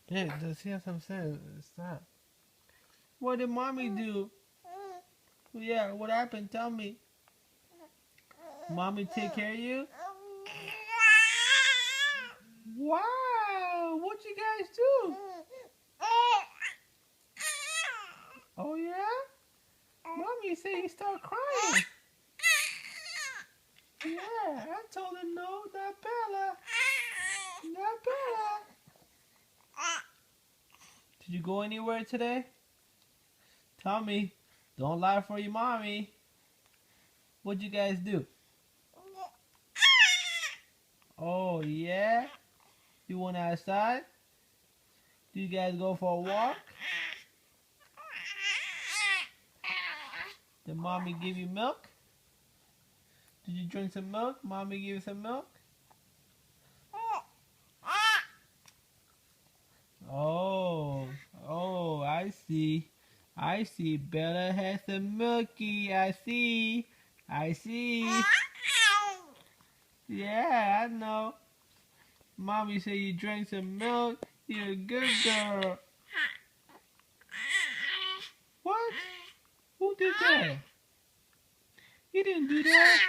Hey, does he have some sense? Stop. What did mommy do? Yeah, what happened? Tell me. Mommy take care of you? Wow, what you guys do? Oh yeah? Mommy said he started crying. Yeah, I told him no, not Bella. Not Bella. Did you go anywhere today? Tell me. Don't lie for your mommy. What'd you guys do? Oh yeah? You went outside? Did you guys go for a walk? Did mommy give you milk? Did you drink some milk? Mommy give you some milk? Oh, oh, I see. I see. Bella has some milky. I see. I see. Yeah, I know. Mommy said you drank some milk. You're a good girl. What? Who did that? You didn't do that.